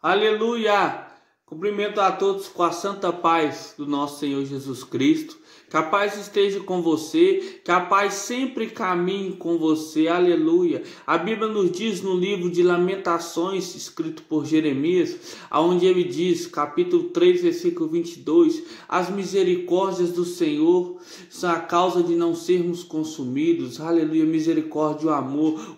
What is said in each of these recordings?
Aleluia! Cumprimento a todos com a santa paz do nosso Senhor Jesus Cristo. Que a paz esteja com você, que a paz sempre caminhe com você. Aleluia! A Bíblia nos diz no livro de Lamentações, escrito por Jeremias, onde ele diz, capítulo 3, versículo 22, as misericórdias do Senhor são a causa de não sermos consumidos. Aleluia! Misericórdia e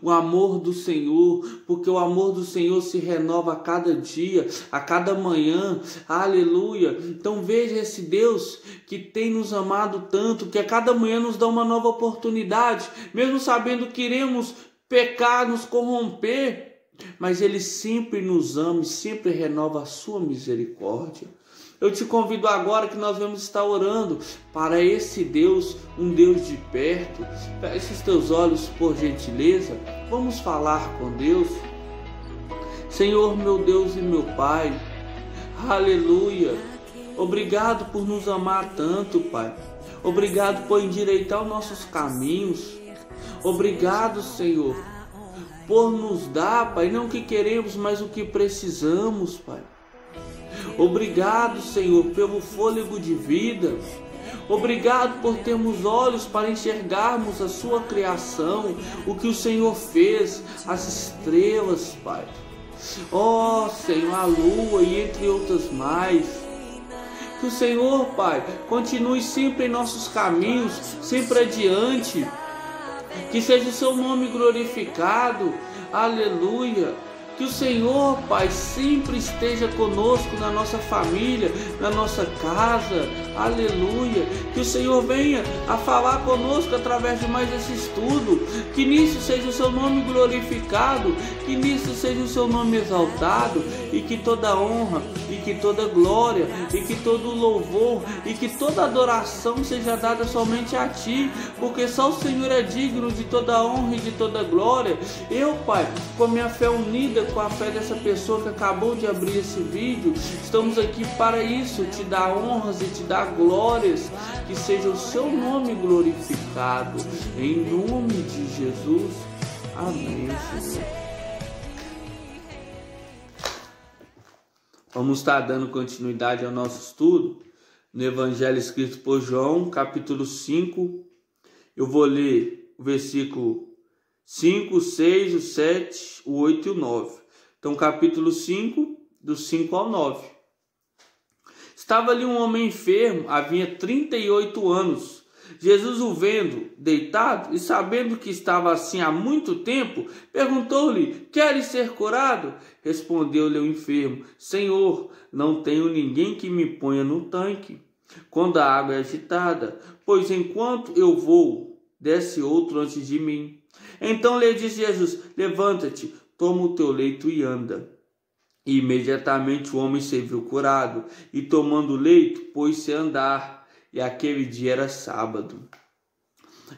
o amor do Senhor, porque o amor do Senhor se renova a cada dia, a cada manhã. Aleluia! Então veja esse Deus que tem nos amado tanto, que a cada manhã nos dá uma nova oportunidade, mesmo sabendo que iremos pecar, nos corromper, mas Ele sempre nos ama e sempre renova a sua misericórdia. Eu te convido agora que nós vamos estar orando para esse Deus, um Deus de perto. Feche os teus olhos por gentileza, vamos falar com Deus. Senhor, meu Deus e meu Pai, aleluia, obrigado por nos amar tanto, Pai. Obrigado por endireitar os nossos caminhos. Obrigado, Senhor, por nos dar, Pai, não o que queremos, mas o que precisamos, Pai. Obrigado, Senhor, pelo fôlego de vida. Obrigado por termos olhos para enxergarmos a sua criação, o que o Senhor fez, as estrelas, Pai. Ó, Senhor, a lua e entre outras mais. Que o Senhor, Pai, continue sempre em nossos caminhos, sempre adiante. Que seja o seu nome glorificado. Aleluia. Que o Senhor, Pai, sempre esteja conosco na nossa família, na nossa casa. Aleluia. Que o Senhor venha a falar conosco através de mais esse estudo. Que nisso seja o seu nome glorificado. Que nisso seja o seu nome exaltado. E que toda honra, e que toda glória, e que todo louvor, e que toda adoração seja dada somente a Ti. Porque só o Senhor é digno de toda honra e de toda glória. Eu, Pai, com a minha fé unida com a fé dessa pessoa que acabou de abrir esse vídeo, estamos aqui para isso, te dar honras e te dar glórias, que seja o seu nome glorificado, em nome de Jesus, amém, Senhor. Vamos estar dando continuidade ao nosso estudo no Evangelho escrito por João, capítulo 5, eu vou ler o versículo 5, 6, o 7, o 8 e o 9. Então, capítulo 5, do 5 ao 9. Estava ali um homem enfermo, havia 38 anos. Jesus, o vendo deitado e sabendo que estava assim há muito tempo, perguntou-lhe: queres ser curado? Respondeu-lhe o enfermo: Senhor, não tenho ninguém que me ponha no tanque quando a água é agitada, pois enquanto eu vou, desce outro antes de mim. Então lhe disse Jesus: levanta-te, toma o teu leito e anda. E imediatamente o homem se viu curado, e tomando o leito, pôs-se a andar, e aquele dia era sábado.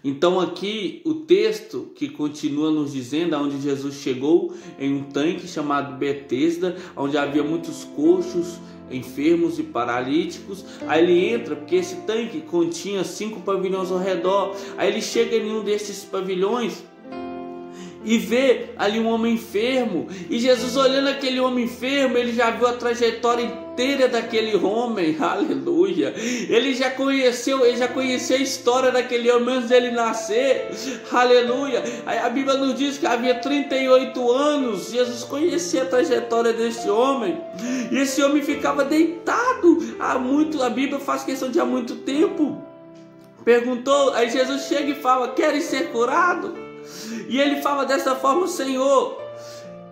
Então aqui o texto que continua nos dizendo onde Jesus chegou em um tanque chamado Betesda, onde havia muitos coxos, enfermos e paralíticos. Aí ele entra, porque esse tanque continha 5 pavilhões ao redor. Aí ele chega em um desses pavilhões e vê ali um homem enfermo, e Jesus, olhando aquele homem enfermo, ele já viu a trajetória inteira daquele homem, aleluia. Ele já conheceu a história daquele homem antes dele nascer, aleluia. Aí a Bíblia nos diz que havia 38 anos, Jesus conhecia a trajetória desse homem, e esse homem ficava deitado há muito, a Bíblia faz questão de há muito tempo. Perguntou, aí Jesus chega e fala: queres ser curado? E ele fala dessa forma: Senhor,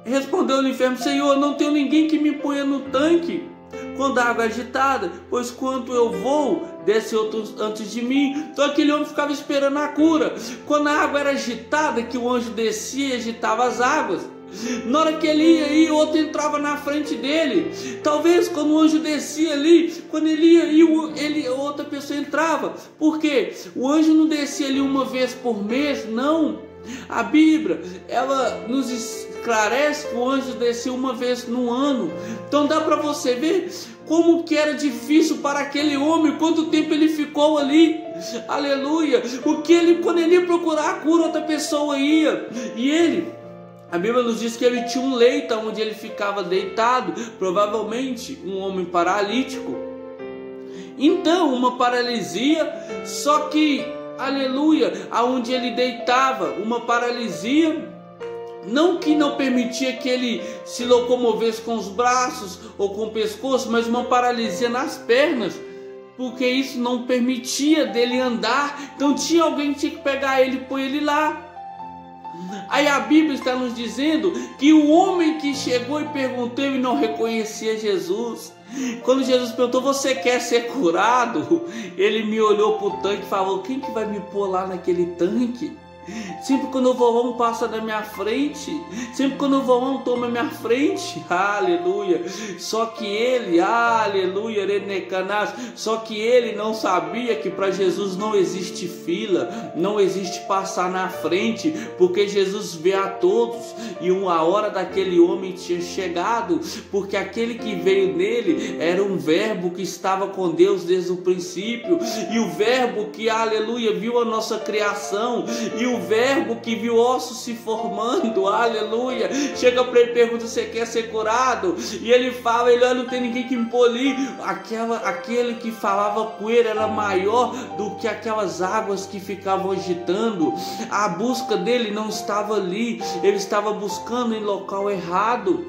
respondeu o enfermo: Senhor, não tenho ninguém que me ponha no tanque quando a água é agitada, pois quando eu vou, desce outro antes de mim. Então aquele homem ficava esperando a cura. Quando a água era agitada, que o anjo descia e agitava as águas, na hora que ele ia aí, outro entrava na frente dele. Talvez quando o anjo descia ali, quando ele ia, outra pessoa entrava. Por quê? O anjo não descia ali uma vez por mês, não. A Bíblia, ela nos esclarece que o anjo descia uma vez no ano. Então dá para você ver como que era difícil para aquele homem, quanto tempo ele ficou ali, aleluia. Quando ele ia procurar a cura, outra pessoa ia, e ele A Bíblia nos diz que ele tinha um leito onde ele ficava deitado, provavelmente um homem paralítico. Então, uma paralisia, só que, aleluia, aonde ele deitava, uma paralisia, não que não permitia que ele se locomovesse com os braços ou com o pescoço, mas uma paralisia nas pernas, porque isso não permitia dele andar. Então tinha alguém que tinha que pegar ele e pôr ele lá. Aí a Bíblia está nos dizendo que o homem que chegou e perguntou e não reconhecia Jesus. Quando Jesus perguntou: você quer ser curado? Ele me olhou para o tanque e falou: quem que vai me pôr lá naquele tanque? Sempre quando eu vou, um passa na minha frente. Sempre quando eu vou, um toma minha frente. Aleluia. Só que ele, aleluia, só que ele não sabia que para Jesus não existe fila, não existe passar na frente, porque Jesus vê a todos. E a hora daquele homem tinha chegado, porque aquele que veio nele era um verbo que estava com Deus desde o princípio, e o verbo que, aleluia, viu a nossa criação, e o verbo que viu ossos se formando, aleluia, chega para ele e pergunta: você quer ser curado? E ele fala, ele olha, não tem ninguém que me polir. Aquele que falava com ele era maior do que aquelas águas que ficavam agitando. A busca dele não estava ali, ele estava buscando em local errado.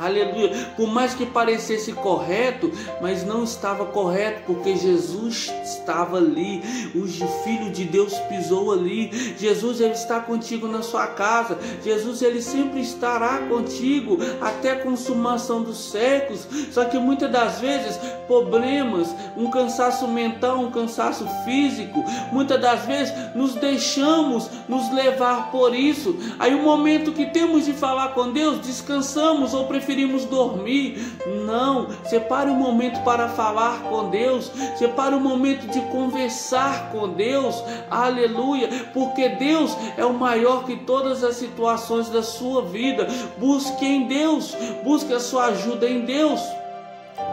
Aleluia, por mais que parecesse correto, mas não estava correto, porque Jesus estava ali, o Filho de Deus pisou ali. Jesus, ele está contigo na sua casa. Jesus, ele sempre estará contigo até a consumação dos séculos. Só que muitas das vezes problemas, um cansaço mental, um cansaço físico, muitas das vezes nos deixamos nos levar por isso. Aí o momento que temos de falar com Deus, descansamos ou preferimos dormir. Não, separe um momento para falar com Deus, separe um momento de conversar com Deus, aleluia, porque Deus é o maior que todas as situações da sua vida. Busque em Deus, busque a sua ajuda em Deus.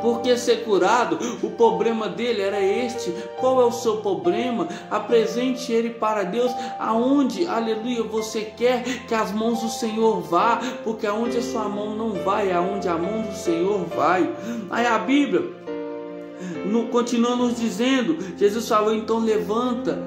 Porque ser curado, o problema dele era este. Qual é o seu problema? Apresente ele para Deus. Aonde, aleluia, você quer que as mãos do Senhor vá? Porque aonde a sua mão não vai, aonde a mão do Senhor vai. Aí a Bíblia continua nos dizendo, Jesus falou: então levanta,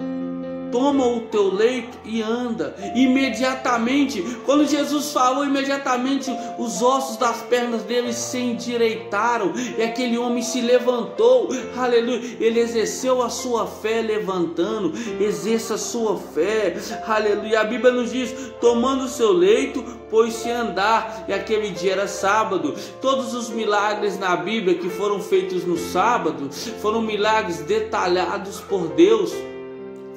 toma o teu leito e anda. Imediatamente, quando Jesus falou, imediatamente os ossos das pernas dele se endireitaram e aquele homem se levantou. Aleluia, ele exerceu a sua fé levantando. Exerça a sua fé, aleluia. A Bíblia nos diz: tomando o seu leito, pôs-se a andar. E aquele dia era sábado. Todos os milagres na Bíblia que foram feitos no sábado foram milagres detalhados por Deus.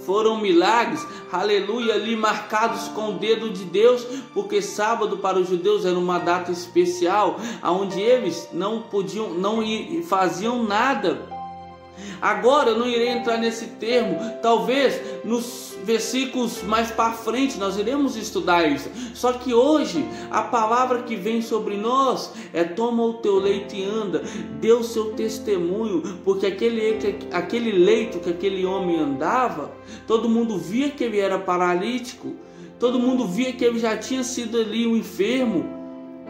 Foram milagres, aleluia, ali marcados com o dedo de Deus, porque sábado para os judeus era uma data especial, onde eles não faziam nada. Agora eu não irei entrar nesse termo, talvez nos versículos mais para frente nós iremos estudar isso. Só que hoje a palavra que vem sobre nós é: toma o teu leito e anda. Dê o seu testemunho, porque aquele leito que aquele homem andava, todo mundo via que ele era paralítico, todo mundo via que ele já tinha sido ali um enfermo.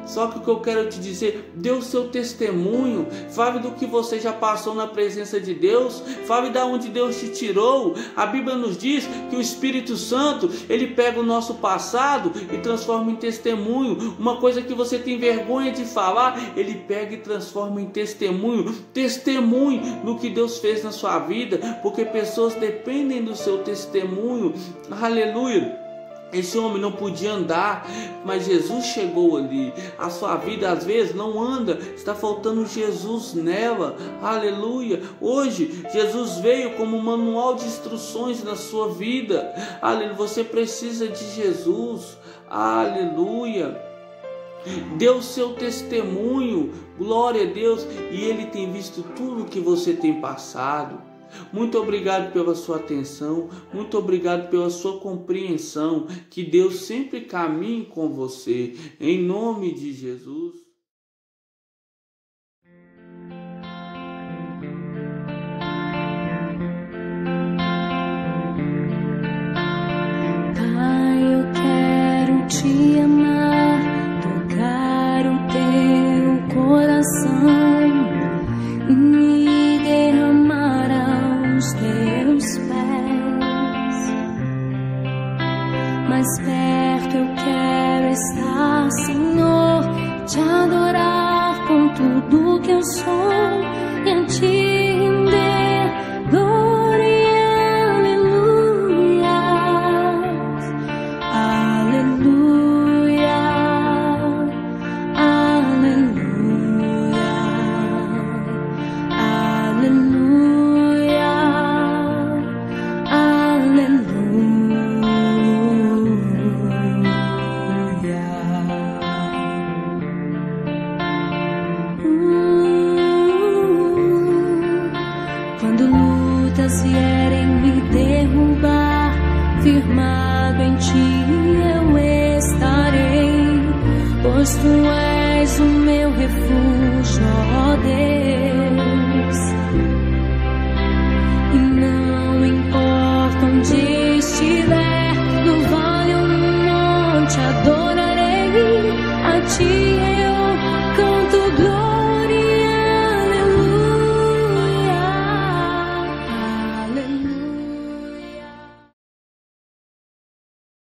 Só que o que eu quero te dizer, dê o seu testemunho, fale do que você já passou na presença de Deus, fale de onde Deus te tirou. A Bíblia nos diz que o Espírito Santo, ele pega o nosso passado e transforma em testemunho. Uma coisa que você tem vergonha de falar, ele pega e transforma em testemunho. Testemunhe no que Deus fez na sua vida, porque pessoas dependem do seu testemunho. Aleluia. Esse homem não podia andar, mas Jesus chegou ali. A sua vida às vezes não anda, está faltando Jesus nela, aleluia. Hoje Jesus veio como um manual de instruções na sua vida, aleluia. Você precisa de Jesus, aleluia. Dê o seu testemunho, glória a Deus, e Ele tem visto tudo que você tem passado. Muito obrigado pela sua atenção, muito obrigado pela sua compreensão. Que Deus sempre caminhe com você, em nome de Jesus. Pai, eu quero te amar. que eu sou e a ti render glória e aleluias, aleluia, aleluia, aleluia, Quando lutas vierem me derrubar, firmado em ti eu estarei, pois tu és o meu refúgio, ó Deus. E não importa onde estiver, no vale ou no monte, a dor